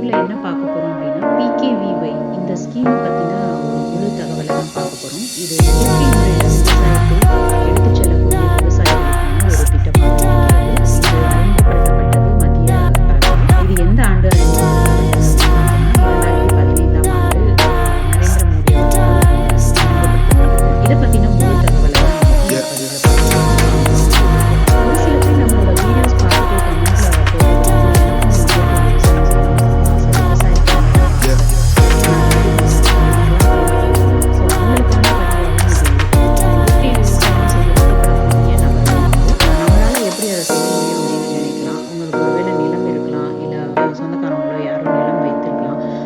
பதிவில் என்ன பார்க்க போகிறோம் அப்படின்னா பிகேவிஒய் இந்த ஸ்கீமை பற்றின ஒரு முழு தகவலை தான் பார்க்க போகிறோம். இது இயற்கை முறையில் விவசாயத்தை எடுத்துச் செல்லக்கூடிய விவசாயிகளுக்கான ஒரு திட்டமாக இருக்கிறது. இது அறிமுகப்படுத்தப்பட்டது மத்திய அரசால். இது எந்த ஆண்டு அறிமுகப்படுத்தப்பட்டது அப்படின்னு பார்த்தோம்னா 2015ஆம் ஆண்டு நரேந்திர மோடி அவர்களால் அறிமுகப்படுத்தப்பட்டது. இதை பற்றின முழு தகவலை தான் இந்த பதிவில் பார்க்கலாம். ஒரு சில பேர் நம்மளோட வீடியோஸ் பார்த்துட்டு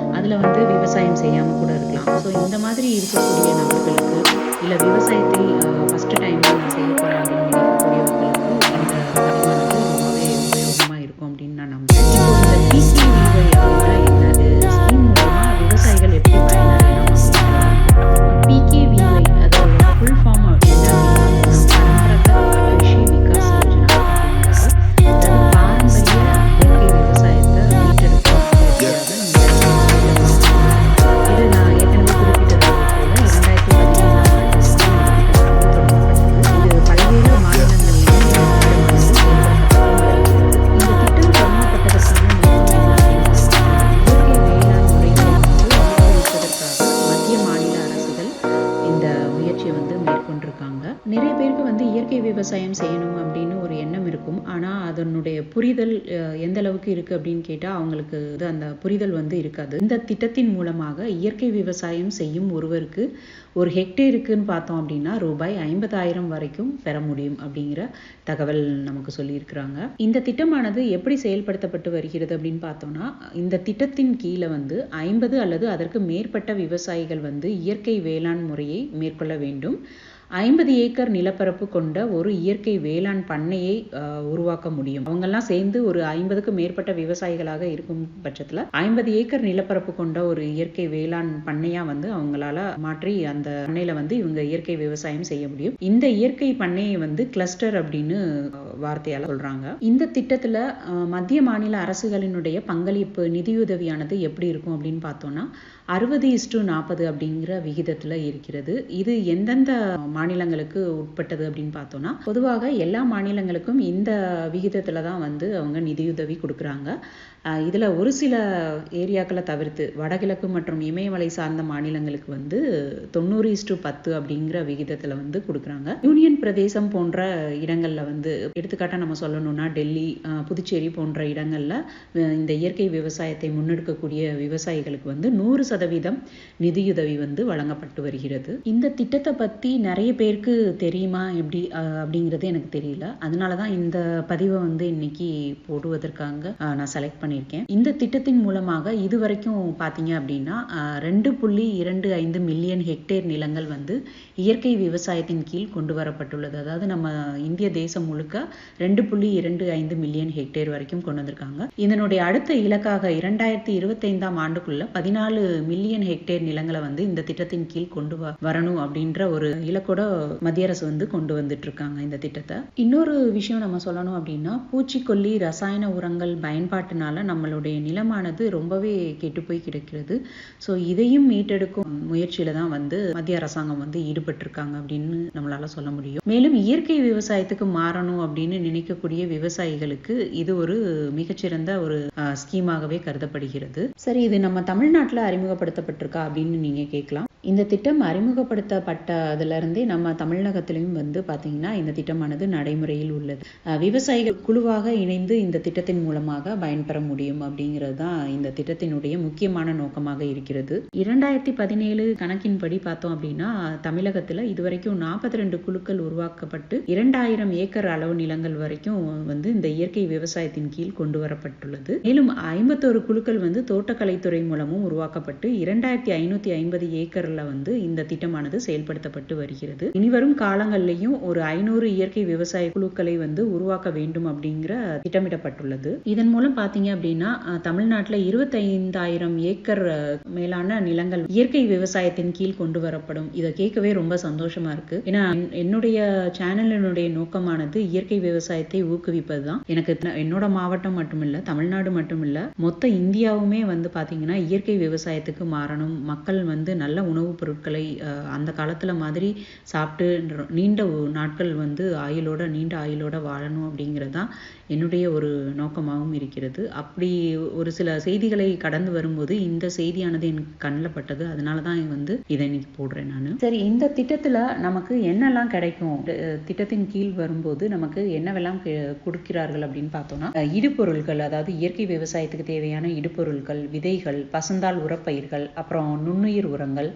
கமெண்ட்ல போட்டு விவசாயம் செய்யாம கூட இருக்கலாம். ஸோ இந்த மாதிரி இருக்கக்கூடிய நபர்களுக்கு இல்லை விவசாயத்தில் ஃபர்ஸ்ட் டைம் நான் செய்ய போறேன் அப்படின்னு நினைக்கக்கூடியவர்களுக்கு இந்த பதிவானது ரொம்பவே உபயோகமாக இருக்கும் அப்படின்னு நான் நம்புறேன். இப்போ இந்த பிகேவிஒய் அப்படின்னா என்னது, ஸ்கீம் மூலமா விவசாயிகள் எப்படி பயனடையலாம் அப்படின்னு பிகேவிஒய் அதோட ஃபுல் ஃபார்ம் என்ன அப்படின்னா பரம்பரகத் கிருஷி விகாஸ் யோஜனா அப்படிங்கிறது. அதாவது பாரம்பரிய இயற்கை விவசாயத்தை மீட்டெடுக்கும் முயற்சியாக இது நான் ஏற்கனவே குறிப்பிட்டது போல 2015ஆம் ஆண்டு தொடங்கப்பட்டது. இது பல்வேறு மாநிலங்களிலும் செயல்படுத்தப்பட்டு வருகிறது. இந்த திட்டம் தொடங்கப்பட்டதற்கான நோக்கம் என்ன அப்படின்னு இயற்கை வேளாண் முறைகளை ஊக்குவிப்பதற்காக மத்திய மாநில அரசுகள் இந்த முயற்சியை மேற்கொண்டிருக்காங்க. நிறைய பேருக்கு இயற்கை விவசாயம் செய்யணும் அப்படின்னு ஒரு எண்ணம் இருக்கும். ஆனா அதனுடைய புரிதல் எந்த அளவுக்கு இருக்கு அப்படின்னு கேட்டா அவங்களுக்கு அந்த புரிதல் இருக்காது. இந்த திட்டத்தின் மூலமாக இயற்கை விவசாயம் செய்யும் ஒருவருக்கு ஒரு ஹெக்டேருக்குன்னு பார்த்தோம் அப்படின்னா ரூபாய் 50,000 வரைக்கும் பெற முடியும் அப்படிங்கிற தகவல் நமக்கு சொல்லியிருக்கிறாங்க. இந்த திட்டமானது எப்படி செயல்படுத்தப்பட்டு வருகிறது அப்படின்னு பார்த்தோம்னா இந்த திட்டத்தின் கீழே 50 அல்லது அதற்கு மேற்பட்ட விவசாயிகள் இயற்கை வேளாண் முறையை மேற்கொள்ள வேண்டும். 50 ஏக்கர் நிலப்பரப்பு கொண்ட ஒரு இயற்கை வேளாண் பண்ணையை உருவாக்க முடியும். அவங்கெல்லாம் சேர்ந்து ஒரு 50க்கு மேற்பட்ட விவசாயிகளாக இருக்கும் பட்சத்துல 50 ஏக்கர் நிலப்பரப்பு கொண்ட ஒரு இயற்கை வேளாண் பண்ணையா அவங்களால மாற்றி அந்த பண்ணையில இவங்க இயற்கை விவசாயம் செய்ய முடியும். இந்த இயற்கை பண்ணையை கிளஸ்டர் அப்படின்னு வார்த்தையால சொல்றாங்க. இந்த திட்டத்துல மத்திய மாநில அரசுகளினுடைய பங்களிப்பு நிதியுதவியானது எப்படி இருக்கும் அப்படின்னு பார்த்தோம்னா 60:40 அப்படிங்கிற விகிதத்துல இருக்கிறது. இது எந்தெந்த மாநிலங்களுக்கு உட்பட்டது அப்படின்னு பார்த்தோம்னா பொதுவாக எல்லா மாநிலங்களுக்கும் இந்த விகிதத்துல தான் அவங்க நிதியுதவி கொடுக்குறாங்க. இதுல ஒரு சில ஏரியாக்களை தவிர்த்து வடகிழக்கு மற்றும் இமயமலை சார்ந்த மாநிலங்களுக்கு 90:10 அப்படிங்கிற விகிதத்துல கொடுக்குறாங்க. யூனியன் பிரதேசம் போன்ற இடங்கள்ல எடுத்துக்காட்டா நம்ம சொல்லணும்னா டெல்லி, புதுச்சேரி போன்ற இடங்கள்ல இந்த இயற்கை விவசாயத்தை முன்னெடுக்கக்கூடிய விவசாயிகளுக்கு 100% நிதியுதவி வழங்கப்பட்டு வருகிறது. இந்த திட்டத்தை பத்தி நிறைய பேருக்கு தெரியுமா எப்படி அப்படிங்கிறது எனக்கு தெரியல. அதனாலதான் இந்த பதிவை இன்னைக்கு போடுவதற்காக நான் செலக்ட் பண்ணியிருக்கேன். இந்த திட்டத்தின் மூலமாக இதுவரைக்கும் பாத்தீங்க அப்படின்னா 2.25 மில்லியன் ஹெக்டேர் நிலங்கள் இயற்கை விவசாயத்தின் கீழ் கொண்டு வரப்பட்டுள்ளது. அதாவது நம்ம இந்திய தேசம் முழுக்க 2.25 மில்லியன் ஹெக்டேர் வரைக்கும் கொண்டு வந்திருக்காங்க. இதனுடைய அடுத்த இலக்காக 2025ஆம் ஆண்டுக்குள்ள 14 மில்லியன் ஹெக்டேர் நிலங்களை இந்த திட்டத்தின் கீழ் கொண்டு வரணும் அப்படின்ற ஒரு இலக்கோட மத்திய அரசு கொண்டு வந்துட்டு இருக்காங்க இந்த திட்டத்தை. இன்னொரு விஷயம் நம்ம சொல்லணும் அப்படின்னா பூச்சிக்கொல்லி ரசாயன உரங்கள் பயன்பாட்டினால நம்மளுடைய நிலமானது ரொம்பவே கெட்டு போய் கிடக்கிறது. ஸோ இதையும் மீட்டெடுக்கும் முயற்சியில தான் மத்திய அரசாங்கம் ஈடுபட்டு இருக்காங்க அப்படின்னு நம்மளால சொல்ல முடியும். மேலும் இயற்கை விவசாயத்துக்கு மாறணும் அப்படின்னு நினைக்கக்கூடிய விவசாயிகளுக்கு இது ஒரு மிகச்சிறந்த ஒரு ஸ்கீமாகவே கருதப்படுகிறது. சரி, இது நம்ம தமிழ்நாட்டில் அறிமுகப்படுத்தப்பட்டிருக்கா அப்படின்னு நீங்க கேட்கலாம். இந்த திட்டம் அறிமுகப்படுத்தப்பட்டதுல இருந்தே நம்ம தமிழகத்திலையும் பாத்தீங்கன்னா இந்த திட்டமானது நடைமுறையில் உள்ளது. விவசாயிகள் குழுவாக இணைந்து இந்த திட்டத்தின் மூலமாக பயன்பெற முடியும் அப்படிங்கிறது தான் இந்த திட்டத்தினுடைய முக்கியமான நோக்கமாக இருக்கிறது. 2017 கணக்கின்படி பார்த்தோம் அப்படின்னா தமிழகத்துல இதுவரைக்கும் 42 குழுக்கள் உருவாக்கப்பட்டு 2000 ஏக்கர் அளவு நிலங்கள் வரைக்கும் இந்த இயற்கை விவசாயத்தின் கீழ் கொண்டு வரப்பட்டுள்ளது. மேலும் 51 குழுக்கள் தோட்டக்கலைத்துறை மூலமும் உருவாக்கப்பட்டு 2550 ஏக்கர் ஏக்கர்ல வந்து இந்த திட்டமானது செயல்படுத்தப்பட்டு வருகிறது. இனிவரும் காலங்களிலையும் ஒரு 500 இயற்கை விவசாய குழுக்களை வந்து உருவாக்க வேண்டும் அப்படிங்கிற திட்டமிடப்பட்டுள்ளது. இதன் மூலம் பாத்தீங்க அப்படின்னா தமிழ்நாட்டில் 25,000 ஏக்கர் மேலான நிலங்கள் இயற்கை விவசாயத்தின் கீழ் கொண்டு வரப்படும். இதை கேட்கவே ரொம்ப சந்தோஷமா இருக்கு. ஏன்னா என்னுடைய சேனலினுடைய நோக்கமானது இயற்கை விவசாயத்தை ஊக்குவிப்பதுதான். எனக்கு என்னோட மாவட்டம் மட்டுமில்ல, தமிழ்நாடு மட்டுமில்ல, மொத்த இந்தியாவுமே வந்து பாத்தீங்கன்னா இயற்கை விவசாயத்துக்கு மாறணும். மக்கள் வந்து நல்ல உணவுப் பொருட்களை அந்த காலத்துல மாதிரி சாப்பிட்டு நீண்ட நாட்கள் வந்து நீண்ட ஆயுளோட வாழணும் அப்படிங்கிறதுதான் என்னுடைய ஒரு நோக்கமாகவும் இருக்கிறது. அப்படி ஒரு சில செய்திகளை கடந்து வரும்போது இந்த செய்தியானது எனக்கு கண்ணில் பட்டது. அதனாலதான் வந்து இதை இன்னைக்கு போடுறேன் நான். சரி, இந்த திட்டத்துல நமக்கு என்னெல்லாம் கிடைக்கும், திட்டத்தின் கீழ் வரும்போது நமக்கு என்னவெல்லாம் கொடுக்கிறார்கள் அப்படின்னு பார்த்தோம்னா, இடுபொருட்கள், அதாவது இயற்கை விவசாயத்துக்கு தேவையான இடுபொருட்கள், விதைகள், பசுந்தாள் உரப்பயிர்கள், அப்புறம் நுண்ணுயிர் உரங்கள்,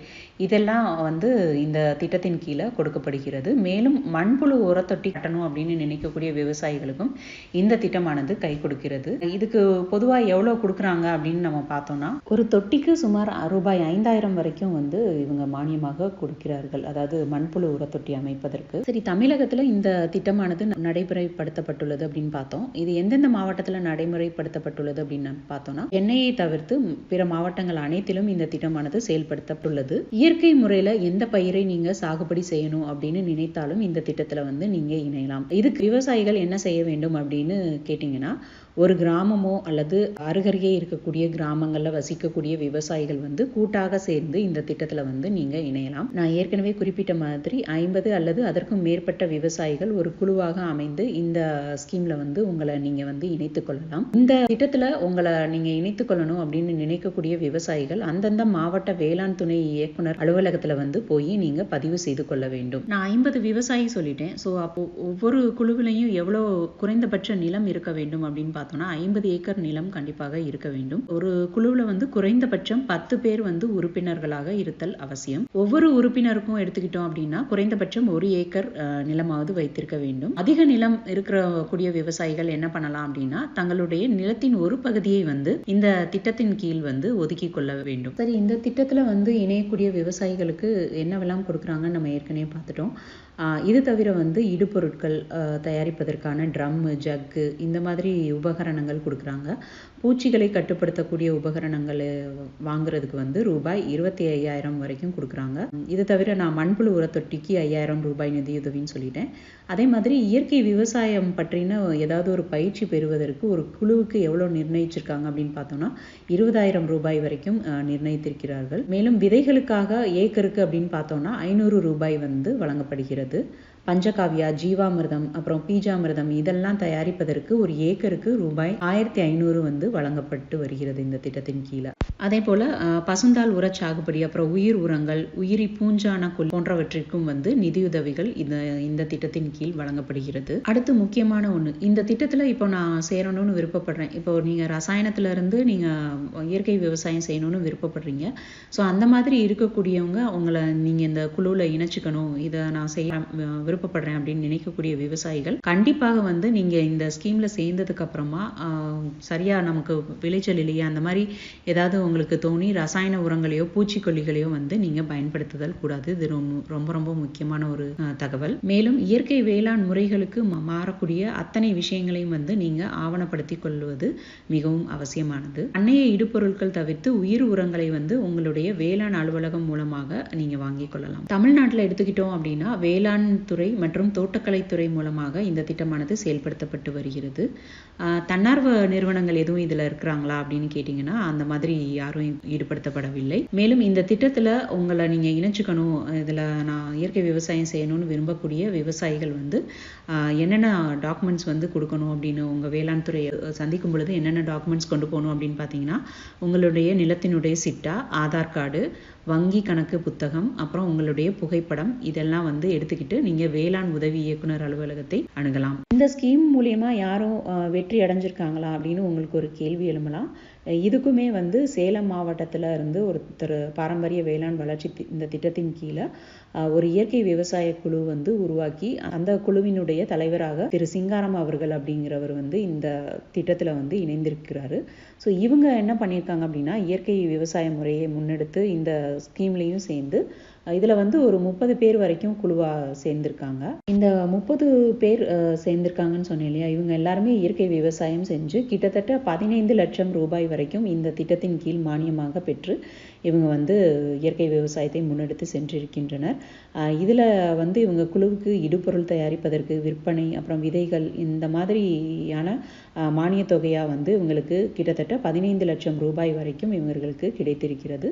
இதெல்லாம் வந்து இந்த திட்டத்தின் கீழே கொடுக்கப்படுகிறது. மேலும் மண்புழு உரத்தொட்டி கட்டணும் அப்படின்னு நினைக்கக்கூடிய விவசாயிகளுக்கும் இந்த திட்டமானது கை கொடுக்கிறது. இதுக்கு பொதுவா எவ்வளவு கொடுக்குறாங்க அப்படின்னு நம்ம பார்த்தோம்னா, ஒரு தொட்டிக்கு சுமார் ரூபாய் 5,000 வரைக்கும் வந்து இவங்க மானியமாக கொடுக்கிறார்கள், அதாவது மண்புழு உரத்தொட்டி அமைப்பதற்கு. சரி, தமிழகத்துல இந்த திட்டமானது நடைமுறைப்படுத்தப்பட்டுள்ளது அப்படின்னு பார்த்தோம். இது எந்தெந்த மாவட்டத்துல நடைமுறைப்படுத்தப்பட்டுள்ளது அப்படின்னு பார்த்தோம்னா, சென்னையை தவிர்த்து பிற மாவட்டங்கள் அனைத்திலும் இந்த திட்டமானது செயல்படுத்தப்பட்டுள்ளது. இயற்கை முறையில எந்த பயிரை நீங்க சாகுபடி செய்யணும் அப்படின்னு நினைத்தாலும் இந்த திட்டத்துல வந்து நீங்க இணையலாம். இதுக்கு விவசாயிகள் என்ன செய்ய வேண்டும் அப்படின்னு கேட்டீங்கன்னா, ஒரு கிராமமோ அல்லது அருகருகே இருக்கக்கூடிய கிராமங்கள்ல வசிக்கக்கூடிய விவசாயிகள் வந்து கூட்டாக சேர்ந்து இந்த திட்டத்துல வந்து நீங்க இணையலாம். நான் ஏற்கனவே குறிப்பிட்ட மாதிரி 50 அல்லது அதற்கும் மேற்பட்ட விவசாயிகள் ஒரு குழுவாக அமைந்து இந்த ஸ்கீம்ல வந்து உங்களை நீங்க வந்து இணைத்துக் கொள்ளலாம். இந்த திட்டத்துல உங்களை நீங்க இணைத்துக் கொள்ளணும் அப்படின்னு நினைக்கக்கூடிய விவசாயிகள் அந்தந்த மாவட்ட வேளாண் துணை இயக்குனர் அலுவலகத்துல வந்து போய் நீங்க பதிவு செய்து கொள்ள வேண்டும். நான் 50 விவசாயி சொல்லிட்டேன். ஸோ அப்போ ஒவ்வொரு குழுவிலையும் எவ்வளோ குறைந்தபட்ச நிலம் இருக்க வேண்டும் அப்படின்னு பார்த்தோம்னா 50 ஏக்கர் நிலம் கண்டிப்பாக இருக்க வேண்டும். ஒரு குழுவில் வந்து குறைந்தபட்சம் 10 பேர் வந்து உறுப்பினர்களாக இருத்தல் அவசியம். ஒவ்வொரு உறுப்பினருக்கும் எடுத்துக்கிட்டோம் அப்படின்னா குறைந்தபட்சம் 1 ஏக்கர் நிலமாவது வைத்திருக்க வேண்டும். அதிக நிலம் இருக்கக்கூடிய விவசாயிகள் என்ன பண்ணலாம் அப்படின்னா, தங்களுடைய நிலத்தின் ஒரு பகுதியை வந்து இந்த திட்டத்தின் கீழ் வந்து ஒதுக்கி கொள்ள வேண்டும். சரி, இந்த திட்டத்துல வந்து இணையக்கூடிய விவசாயிகளுக்கு என்னவெல்லாம் கொடுக்குறாங்கன்னு நம்ம ஏற்கனவே பார்த்துட்டோம். இது தவிர வந்து இடுபொருட்கள் தயாரிப்பதற்கான ட்ரம், ஜக்கு, இந்த மாதிரி உபகரணங்கள் கொடுக்குறாங்க. பூச்சிகளை கட்டுப்படுத்தக்கூடிய உபகரணங்கள் வாங்குறதுக்கு வந்து ரூபாய் 25,000 வரைக்கும் கொடுக்குறாங்க. இது தவிர நான் மண்புழு உரத்தொட்டிக்கு 5,000 ரூபாய் நிதியுதவின்னு சொல்லிட்டேன். அதே மாதிரி இயற்கை விவசாயம் பற்றின ஏதாவது ஒரு பயிற்சி பெறுவதற்கு ஒரு குழுவுக்கு எவ்வளவு நிர்ணயிச்சிருக்காங்க அப்படின்னு பார்த்தோம்னா 20,000 ரூபாய் வரைக்கும் நிர்ணயித்திருக்கிறார்கள். மேலும் விதைகளுக்காக ஏக்கருக்கு அப்படின்னு பார்த்தோம்னா 500 ரூபாய் வந்து வழங்கப்படுகிறது. பஞ்சகாவியா, ஜீவாமிர்தம், அப்புறம் பீஜாமிர்தம் இதெல்லாம் தயாரிப்பதற்கு ஒரு ஏக்கருக்கு ரூபாய் 1,500 வந்து வழங்கப்பட்டு வருகிறது இந்த திட்டத்தின் கீழே. அதே போல பசுந்தாள் உர சாகுபடி, அப்புறம் உயிர் உரங்கள், உயிரி பூஞ்சான போன்றவற்றிற்கும் வந்து நிதியுதவிகள் இந்த திட்டத்தின் கீழ் வழங்கப்படுகிறது. அடுத்து முக்கியமான ஒண்ணு, இந்த திட்டத்துல இப்போ நான் சேரணும்னு விருப்பப்படுறேன். இப்போ நீங்க ரசாயனத்துல இருந்து நீங்க இயற்கை விவசாயம் செய்யணும்னு விருப்பப்படுறீங்க. ஸோ அந்த மாதிரி இருக்கக்கூடியவங்க உங்களை நீங்க இந்த குழுவில் இணைச்சிக்கணும், இதை நான் செய்ய விருப்பப்படுறேன் அப்படின்னு நினைக்கக்கூடிய விவசாயிகள் கண்டிப்பாக வந்து நீங்க இந்த ஸ்கீம்ல சேர்ந்ததுக்கு அப்புறமா சரியா நமக்கு விளைச்சல் இல்லையா அந்த மாதிரி ஏதாவது உங்களுக்கு தோணி ரசாயன உரங்களையோ பூச்சிக்கொல்லிகளையோ வந்து நீங்க பயன்படுத்துதல் கூடாது. இது ரொம்ப ரொம்ப முக்கியமான ஒரு தகவல். மேலும் இயற்கை வேளாண் முறைகளுக்கு மாறக்கூடிய அத்தனை விஷயங்களையும் வந்து நீங்க ஆவணப்படுத்தி கொள்வது மிகவும் அவசியமானது. அன்னைய இடுபொருட்கள் தவிர்த்து உயிர் உரங்களை வந்து உங்களுடைய வேளாண் அலுவலகம் மூலமாக நீங்க வாங்கிக் கொள்ளலாம். தமிழ்நாட்டில் எடுத்துக்கிட்டோம் அப்படின்னா வேளாண் துறை மற்றும் தோட்டக்கலைத்துறை மூலமாக இந்த திட்டமானது செயல்படுத்தப்பட்டு வருகிறது. தன்னார்வ நிறுவனங்கள் எதுவும் இதுல இருக்கிறாங்களா அப்படின்னு கேட்டீங்கன்னா அந்த மாதிரி யாரும் ஈடுபடுத்தப்படவில்லை. மேலும் இந்த திட்டத்துல உங்களை நீங்க இணைச்சுக்கணும், இதுல நான் இயற்கை விவசாயம் செய்யணும்னு விரும்பக்கூடிய விவசாயிகள் வந்து என்னென்ன டாக்குமெண்ட்ஸ் வந்து கொடுக்கணும் அப்படின்னு உங்க வேளாண் துறையை சந்திக்கும் பொழுது என்னென்ன டாக்குமெண்ட்ஸ் கொண்டு போகணும் அப்படின்னு பார்த்தீங்கன்னா, உங்களுடைய நிலத்தினுடைய சிட்டா, ஆதார் கார்டு, வங்கி கணக்கு புத்தகம், அப்புறம் உங்களுடைய புகைப்படம், இதெல்லாம் வந்து எடுத்துக்கிட்டு நீங்க வேளாண் உதவி இயக்குனர் அலுவலகத்தை அணுகலாம். இந்த ஸ்கீம் மூலியமா யாரும் வெற்றி அடைஞ்சிருக்காங்களா அப்படின்னு உங்களுக்கு ஒரு கேள்வி எழும்பலாம். இதுக்குமே வந்து சேலம் மாவட்டத்தில் இருந்து ஒருத்தர் பாரம்பரிய வேளாண் வளர்ச்சி இந்த திட்டத்தின் கீழே ஒரு இயற்கை விவசாய குழு வந்து உருவாக்கி அந்த குழுவினுடைய தலைவராக திரு சிங்காரம் அவர்கள் அப்படிங்கிறவர் வந்து இந்த திட்டத்தில் வந்து இணைந்திருக்கிறாரு. ஸோ இவங்க என்ன பண்ணியிருக்காங்க அப்படின்னா இயற்கை விவசாய முறையை முன்னெடுத்து இந்த ஸ்கீம்லேயும் சேர்ந்து இதில் வந்து ஒரு 30 பேர் வரைக்கும் குழுவாக சேர்ந்திருக்காங்க. இந்த 30 பேர் சேர்ந்திருக்காங்கன்னு சொன்னேன் இல்லையா, இவங்க எல்லாருமே இயற்கை விவசாயம் செஞ்சு கிட்டத்தட்ட 15 லட்சம் ரூபாய் வரைக்கும் இந்த திட்டத்தின் கீழ் மானியமாக பெற்று இவங்க வந்து இயற்கை விவசாயத்தை முன்னெடுத்து சென்றிருக்கின்றனர். இதில் வந்து இவங்க குழுவுக்கு இடுபொருள் தயாரிப்பதற்கு விற்பனை, அப்புறம் விதைகள், இந்த மாதிரியான மானிய தொகையாக வந்து இவங்களுக்கு கிட்டத்தட்ட 15 லட்சம் ரூபாய் வரைக்கும் இவங்களுக்கு கிடைத்திருக்கிறது.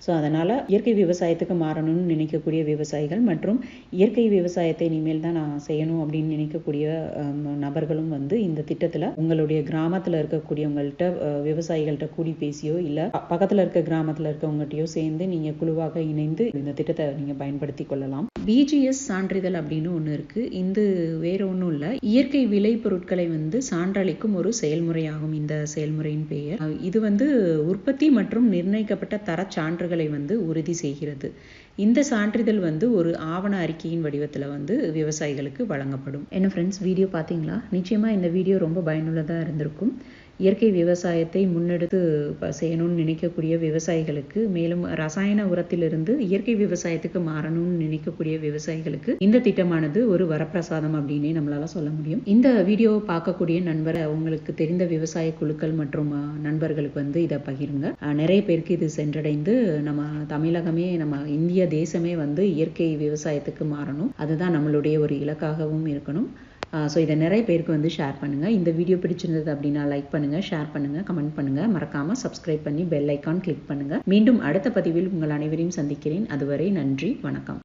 ஸோ அதனால் இயற்கை விவசாயத்துக்கு மாறணும்னு நினைக்கக்கூடிய விவசாயிகள் மற்றும் இயற்கை விவசாயத்தை இனிமேல் தான் நான் செய்யணும் அப்படின்னு நினைக்கக்கூடிய நபர்களும் வந்து இந்த திட்டத்தில் உங்களுடைய கிராமத்தில் இருக்கக்கூடியவங்கள்ட்ட விவசாயிகள்கிட்ட கூடி பேசியோ இல்லை பக்கத்தில் இருக்க கிராமத்தில் இருக்கவங்ககிட்டயோ சேர்ந்து நீங்கள் குழுவாக இணைந்து இந்த திட்டத்தை நீங்கள் பயன்படுத்தி கொள்ளலாம். பிஜிஎஸ் சான்றிதழ் அப்படின்னு ஒன்று இருக்குது. இது வேற ஒன்றும் இல்லை, இயற்கை விளை பொருட்களை வந்து சான்றளிக்கும் ஒரு செயல்முறையாகும். இந்த செயல்முறையின் பெயர் இது வந்து உற்பத்தி மற்றும் நிர்ணயிக்கப்பட்ட தர சான்றுகளை வந்து உறுதி செய்கிறது. இந்த சான்றிதழ் வந்து ஒரு ஆவண அறிக்கையின் வடிவத்தில் வந்து விவசாயிகளுக்கு வழங்கப்படும். என்ன ஃப்ரெண்ட்ஸ், வீடியோ பார்த்தீங்களா? நிச்சயமாக இந்த வீடியோ ரொம்ப பயனுள்ளதாக இருந்திருக்கும். இயற்கை விவசாயத்தை முன்னெடுத்து செய்யணும்னு நினைக்கக்கூடிய விவசாயிகளுக்கு, மேலும் ரசாயன உரத்திலிருந்து இயற்கை விவசாயத்துக்கு மாறணும்னு நினைக்கக்கூடிய விவசாயிகளுக்கு இந்த திட்டமானது ஒரு வரப்பிரசாதம் அப்படின்னே நம்மளால சொல்ல முடியும். இந்த வீடியோவை பார்க்கக்கூடிய நண்பர் உங்களுக்கு தெரிந்த விவசாய குழுக்கள் மற்றும் நண்பர்களுக்கு வந்து இதை பகிருங்க. நிறைய பேருக்கு இது சென்றடைந்து நம்ம தமிழகமே, நம்ம இந்திய தேசமே வந்து இயற்கை விவசாயத்துக்கு மாறணும். அதுதான் நம்மளுடைய ஒரு இலக்காகவும் இருக்கணும். ஸோ இதை நிறைய பேருக்கு வந்து ஷேர் பண்ணுங்கள். இந்த வீடியோ பிடிச்சிருந்தது அப்படின்னா லைக் பண்ணுங்கள், ஷேர் பண்ணுங்கள், கமெண்ட் பண்ணுங்கள். மறக்காமல் சப்ஸ்கிரைப் பண்ணி பெல் ஐக்கான் கிளிக் பண்ணுங்கள். மீண்டும் அடுத்த பதிவில் உங்கள் அனைவரையும் சந்திக்கிறேன். அதுவரை நன்றி, வணக்கம்.